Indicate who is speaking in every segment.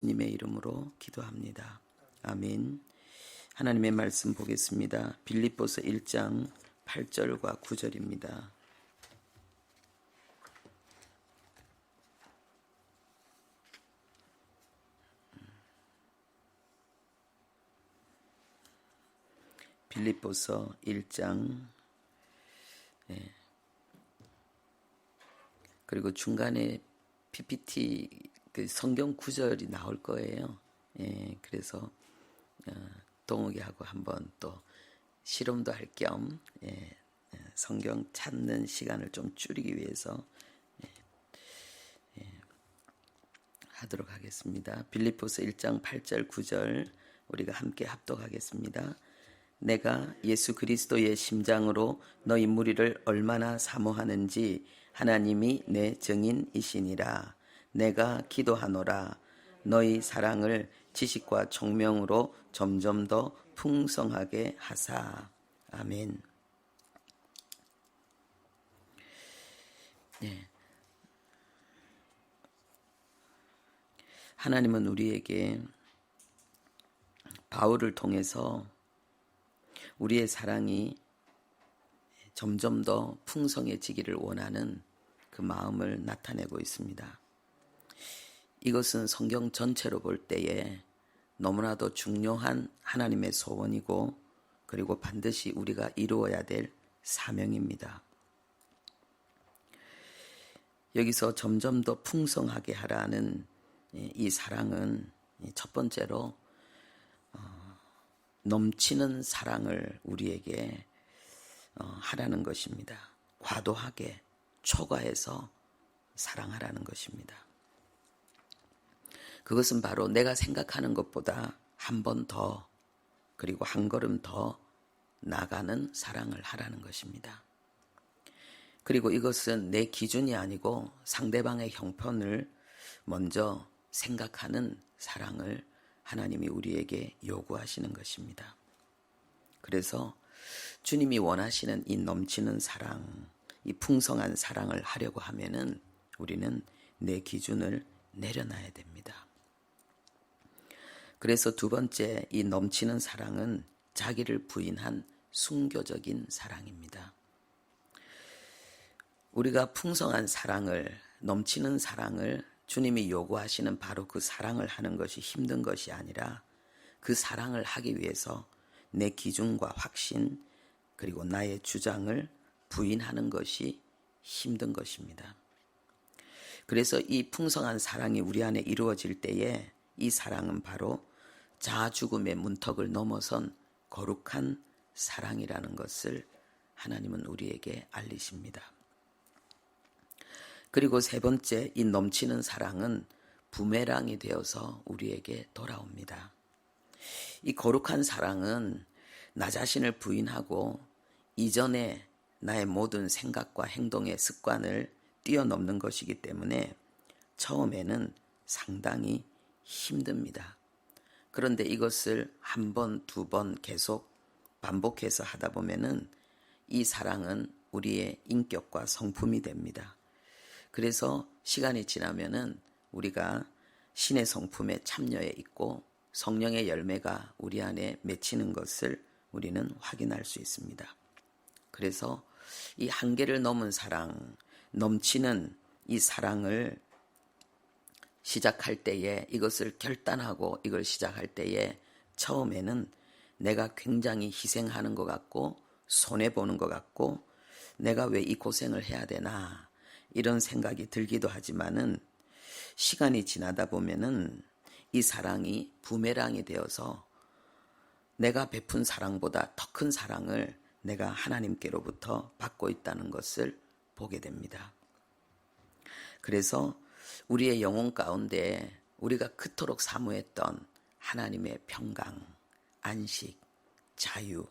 Speaker 1: 님의 이름으로 기도합니다. 아멘. 하나님의 말씀 보겠습니다. 빌립보서 1장 8절과 9절입니다. 빌립보서 1장 그리고 중간에 PPT 그 성경 구절이 나올 거예요. 그래서 동욱이하고 한번 또 실험도 할 겸 성경 찾는 시간을 좀 줄이기 위해서 하도록 하겠습니다. 빌립보서 1장 8절 9절 우리가 함께 합독하겠습니다. 내가 예수 그리스도의 심장으로 너희 무리를 얼마나 사모하는지 하나님이 내 증인이시니라. 내가 기도하노라. 너희 사랑을 지식과 총명으로 점점 더 풍성하게 하사. 아멘. 네. 하나님은 우리에게 바울을 통해서 우리의 사랑이 점점 더 풍성해지기를 원하는 그 마음을 나타내고 있습니다. 이것은 성경 전체로 볼 때에 너무나도 중요한 하나님의 소원이고 그리고 반드시 우리가 이루어야 될 사명입니다. 여기서 점점 더 풍성하게 하라는 이 사랑은 첫 번째로 넘치는 사랑을 우리에게 하라는 것입니다. 과도하게 초과해서 사랑하라는 것입니다. 그것은 바로 내가 생각하는 것보다 한 번 더 그리고 한 걸음 더 나가는 사랑을 하라는 것입니다. 그리고 이것은 내 기준이 아니고 상대방의 형편을 먼저 생각하는 사랑을 하나님이 우리에게 요구하시는 것입니다. 그래서 주님이 원하시는 이 넘치는 사랑, 이 풍성한 사랑을 하려고 하면은 우리는 내 기준을 내려놔야 됩니다. 그래서 두 번째 이 넘치는 사랑은 자기를 부인한 순교적인 사랑입니다. 우리가 풍성한 사랑을, 넘치는 사랑을 주님이 요구하시는 바로 그 사랑을 하는 것이 힘든 것이 아니라 그 사랑을 하기 위해서 내 기준과 확신 그리고 나의 주장을 부인하는 것이 힘든 것입니다. 그래서 이 풍성한 사랑이 우리 안에 이루어질 때에 이 사랑은 바로 자아 죽음의 문턱을 넘어선 거룩한 사랑이라는 것을 하나님은 우리에게 알리십니다. 그리고 세 번째, 이 넘치는 사랑은 부메랑이 되어서 우리에게 돌아옵니다. 이 거룩한 사랑은 나 자신을 부인하고 이전에 나의 모든 생각과 행동의 습관을 뛰어넘는 것이기 때문에 처음에는 상당히 힘듭니다. 그런데 이것을 한 번, 두 번 계속 반복해서 하다 보면은 이 사랑은 우리의 인격과 성품이 됩니다. 그래서 시간이 지나면은 우리가 신의 성품에 참여해 있고 성령의 열매가 우리 안에 맺히는 것을 우리는 확인할 수 있습니다. 그래서 이 한계를 넘은 사랑, 넘치는 이 사랑을 시작할 때에 이것을 결단하고 이걸 시작할 때에 처음에는 내가 굉장히 희생하는 것 같고 손해보는 것 같고 내가 왜 이 고생을 해야 되나 이런 생각이 들기도 하지만은 시간이 지나다 보면은 이 사랑이 부메랑이 되어서 내가 베푼 사랑보다 더 큰 사랑을 내가 하나님께로부터 받고 있다는 것을 보게 됩니다. 그래서 우리의 영혼 가운데 우리가 그토록 사모했던 하나님의 평강, 안식, 자유,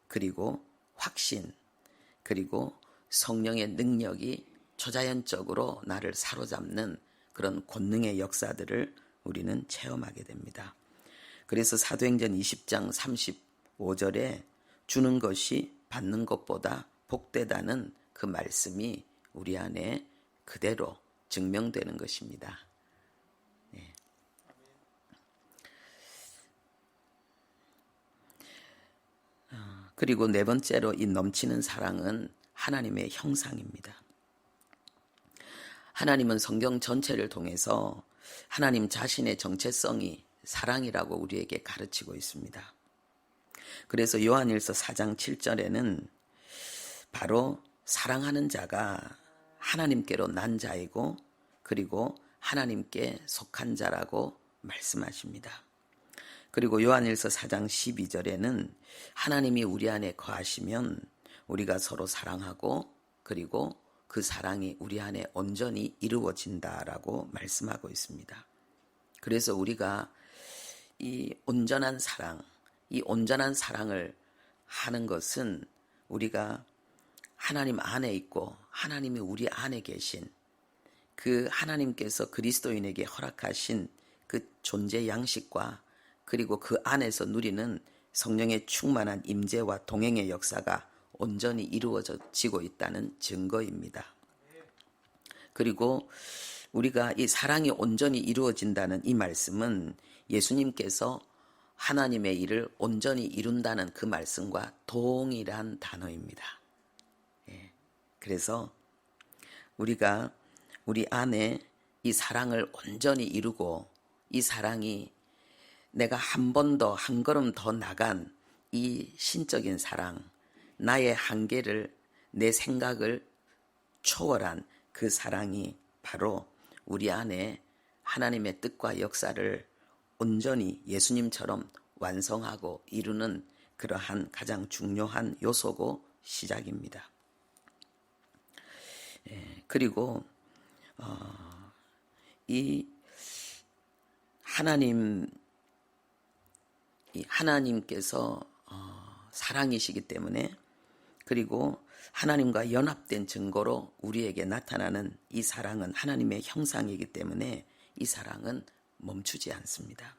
Speaker 1: 그리고 확신, 그리고 성령의 능력이 초자연적으로 나를 사로잡는 그런 권능의 역사들을 우리는 체험하게 됩니다. 그래서 사도행전 20장 35절에 주는 것이 받는 것보다 복되다는 그 말씀이 우리 안에 그대로 증명되는 것입니다. 그리고 네 번째로 이 넘치는 사랑은 하나님의 형상입니다. 하나님은 성경 전체를 통해서 하나님 자신의 정체성이 사랑이라고 우리에게 가르치고 있습니다. 그래서 요한일서 4장 7절에는 바로 사랑하는 자가 하나님께로 난 자이고 그리고 하나님께 속한 자라고 말씀하십니다. 그리고 요한일서 4장 12절에는 하나님이 우리 안에 거하시면 우리가 서로 사랑하고 그리고 그 사랑이 우리 안에 온전히 이루어진다라고 말씀하고 있습니다. 그래서 우리가 이 온전한 사랑을 하는 것은 우리가 하나님 안에 있고 하나님이 우리 안에 계신 그 하나님께서 그리스도인에게 허락하신 그 존재 양식과 그리고 그 안에서 누리는 성령의 충만한 임재와 동행의 역사가 온전히 이루어지고 있다는 증거입니다. 그리고 우리가 이 사랑이 온전히 이루어진다는 이 말씀은 예수님께서 하나님의 일을 온전히 이룬다는 그 말씀과 동일한 단어입니다. 그래서 우리가 우리 안에 이 사랑을 온전히 이루고 이 사랑이 내가 한 번 더, 한 걸음 더 나간 이 신적인 사랑, 나의 한계를, 내 생각을 초월한 그 사랑이 바로 우리 안에 하나님의 뜻과 역사를 온전히 예수님처럼 완성하고 이루는 그러한 가장 중요한 요소고 시작입니다. 그리고 이 하나님께서 사랑이시기 때문에 그리고 하나님과 연합된 증거로 우리에게 나타나는 이 사랑은 하나님의 형상이기 때문에 이 사랑은 멈추지 않습니다.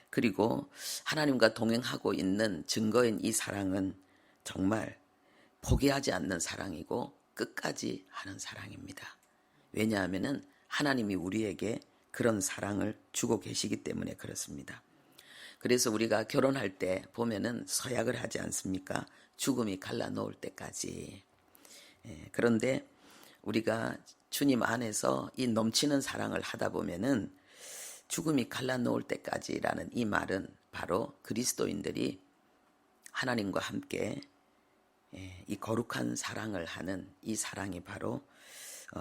Speaker 1: 그리고 하나님과 동행하고 있는 증거인 이 사랑은 정말 포기하지 않는 사랑이고 끝까지 하는 사랑입니다. 왜냐하면 하나님이 우리에게 그런 사랑을 주고 계시기 때문에 그렇습니다. 그래서 우리가 결혼할 때 보면은 서약을 하지 않습니까? 죽음이 갈라놓을 때까지. 그런데 우리가 주님 안에서 이 넘치는 사랑을 하다 보면은 죽음이 갈라놓을 때까지라는 이 말은 바로 그리스도인들이 하나님과 함께 이 거룩한 사랑을 하는 이 사랑이 바로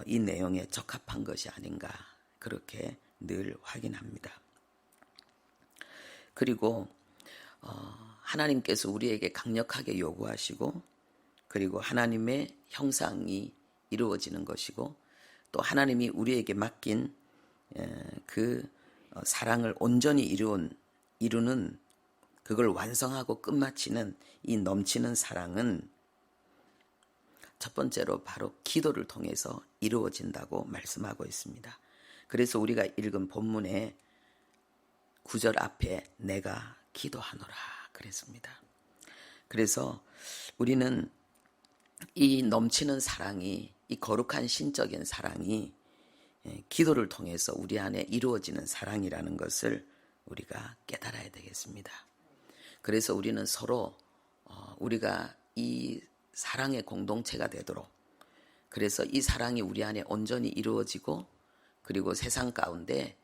Speaker 1: 이 내용에 적합한 것이 아닌가 그렇게 늘 확인합니다. 그리고 하나님께서 우리에게 강력하게 요구하시고 그리고 하나님의 형상이 이루어지는 것이고 또 하나님이 우리에게 맡긴 그 사랑을 온전히 이루는 그걸 완성하고 끝마치는 이 넘치는 사랑은 첫 번째로 바로 기도를 통해서 이루어진다고 말씀하고 있습니다. 그래서 우리가 읽은 본문의 9절 앞에 내가 기도하노라 그랬습니다. 그래서 우리는 이 넘치는 사랑이 이 거룩한 신적인 사랑이 기도를 통해서 우리 안에 이루어지는 사랑이라는 것을 우리가 깨달아야 되겠습니다. 그래서 우리는 서로 우리가 이 사랑의 공동체가 되도록 그래서 이 사랑이 우리 안에 온전히 이루어지고 그리고 세상 가운데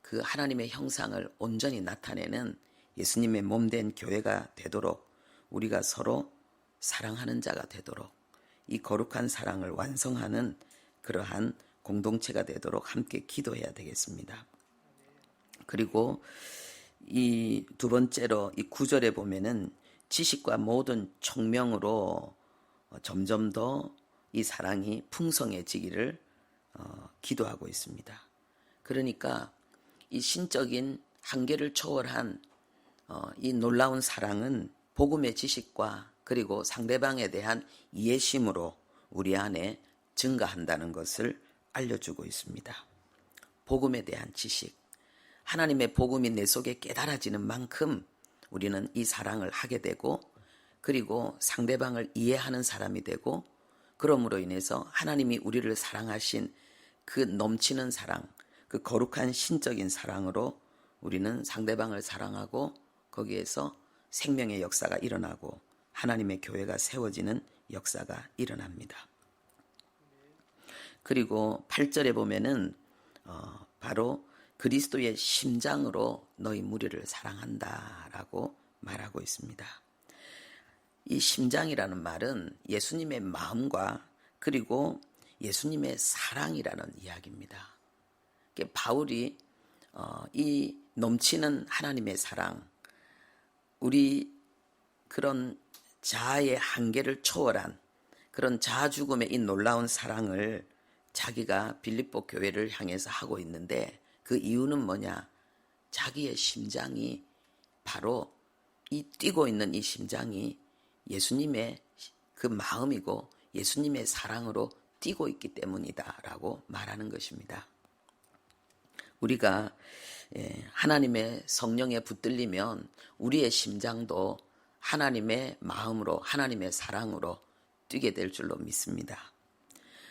Speaker 1: 그 하나님의 형상을 온전히 나타내는 예수님의 몸된 교회가 되도록 우리가 서로 사랑하는 자가 되도록 이 거룩한 사랑을 완성하는 그러한 공동체가 되도록 함께 기도해야 되겠습니다. 그리고 이 두 번째로 이 9절에 보면은 지식과 모든 총명으로 점점 더 이 사랑이 풍성해지기를 기도하고 있습니다. 그러니까 이 신적인 한계를 초월한 이 놀라운 사랑은 복음의 지식과 그리고 상대방에 대한 이해심으로 우리 안에 증가한다는 것을 알려주고 있습니다. 복음에 대한 지식, 하나님의 복음이 내 속에 깨달아지는 만큼 우리는 이 사랑을 하게 되고 그리고 상대방을 이해하는 사람이 되고 그러므로 인해서 하나님이 우리를 사랑하신 그 넘치는 사랑, 그 거룩한 신적인 사랑으로 우리는 상대방을 사랑하고 거기에서 생명의 역사가 일어나고 하나님의 교회가 세워지는 역사가 일어납니다. 그리고 8절에 보면은 바로 그리스도의 심장으로 너희 무리를 사랑한다라고 말하고 있습니다. 이 심장이라는 말은 예수님의 마음과 그리고 예수님의 사랑이라는 이야기입니다. 바울이 이 넘치는 하나님의 사랑, 우리 그런 자아의 한계를 초월한 그런 자아 죽음의 이 놀라운 사랑을 자기가 빌립보 교회를 향해서 하고 있는데 그 이유는 뭐냐? 자기의 심장이 바로 이 뛰고 있는 이 심장이 예수님의 그 마음이고 예수님의 사랑으로 뛰고 있기 때문이다라고 말하는 것입니다. 우리가 하나님의 성령에 붙들리면 우리의 심장도 하나님의 마음으로 하나님의 사랑으로 뛰게 될 줄로 믿습니다.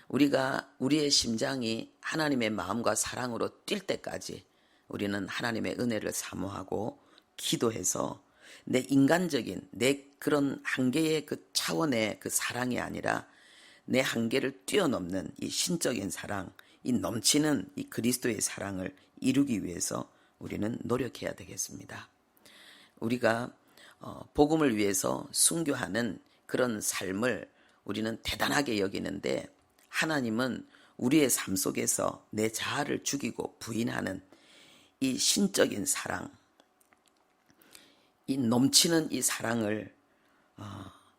Speaker 1: 우리가 우리의 심장이 하나님의 마음과 사랑으로 뛸 때까지 우리는 하나님의 은혜를 사모하고 기도해서 내 인간적인 내 그런 한계의 그 차원의 그 사랑이 아니라 내 한계를 뛰어넘는 이 신적인 사랑, 이 넘치는 이 그리스도의 사랑을 이루기 위해서 우리는 노력해야 되겠습니다. 우리가 복음을 위해서 순교하는 그런 삶을 우리는 대단하게 여기는데 하나님은 우리의 삶 속에서 내 자아를 죽이고 부인하는 이 신적인 사랑, 이 넘치는 이 사랑을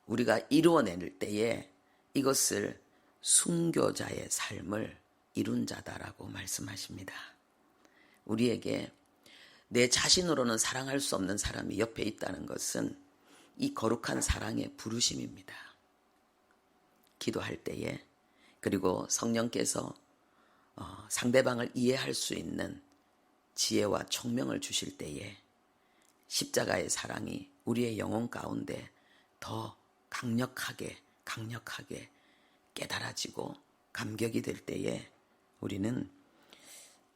Speaker 1: 우리가 이루어낼 때에 이것을 순교자의 삶을 이룬 자다라고 말씀하십니다. 우리에게 내 자신으로는 사랑할 수 없는 사람이 옆에 있다는 것은 이 거룩한 사랑의 부르심입니다. 기도할 때에 그리고 성령께서 상대방을 이해할 수 있는 지혜와 총명을 주실 때에 십자가의 사랑이 우리의 영혼 가운데 더 강력하게 깨달아지고 감격이 될 때에 우리는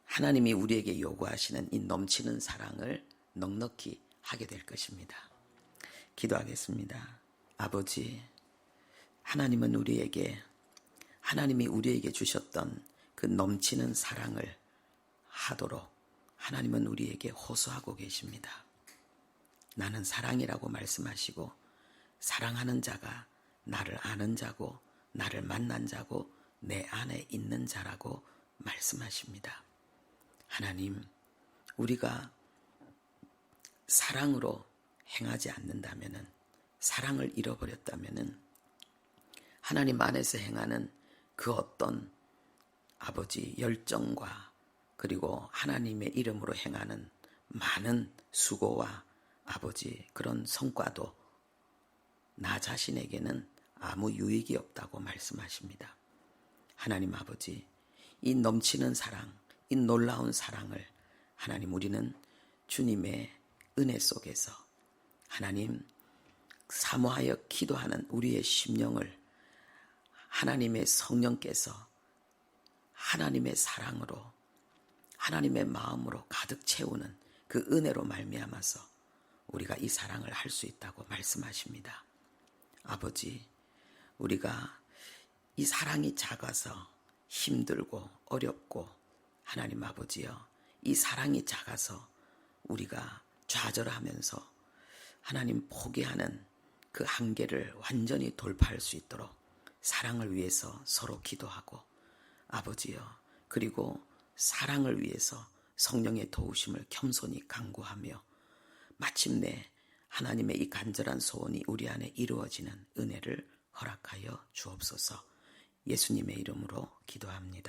Speaker 1: 하나님이 우리에게 요구하시는 이 넘치는 사랑을 넉넉히 하게 될 것입니다. 기도하겠습니다. 아버지, 하나님이 우리에게 주셨던 그 넘치는 사랑을 하도록 하나님은 우리에게 호소하고 계십니다. 나는 사랑이라고 말씀하시고 사랑하는 자가 나를 아는 자고 나를 만난 자고 내 안에 있는 자라고 말씀하십니다. 하나님, 우리가 사랑으로 행하지 않는다면은, 사랑을 잃어버렸다면은 하나님 안에서 행하는 그 어떤 아버지 열정과 그리고 하나님의 이름으로 행하는 많은 수고와 아버지 그런 성과도 나 자신에게는 아무 유익이 없다고 말씀하십니다. 하나님 아버지, 이 넘치는 사랑, 이 놀라운 사랑을 하나님 우리는 주님의 은혜 속에서 하나님 사모하여 기도하는 우리의 심령을 하나님의 성령께서 하나님의 사랑으로 하나님의 마음으로 가득 채우는 그 은혜로 말미암아서 우리가 이 사랑을 할 수 있다고 말씀하십니다. 아버지, 우리가 이 사랑이 작아서 힘들고 어렵고 하나님 아버지여 이 사랑이 작아서 우리가 좌절하면서 하나님 포기하는 그 한계를 완전히 돌파할 수 있도록 사랑을 위해서 서로 기도하고 아버지여 그리고 사랑을 위해서 성령의 도우심을 겸손히 간구하며 마침내 하나님의 이 간절한 소원이 우리 안에 이루어지는 은혜를 허락하여 주옵소서. 예수님의 이름으로 기도합니다.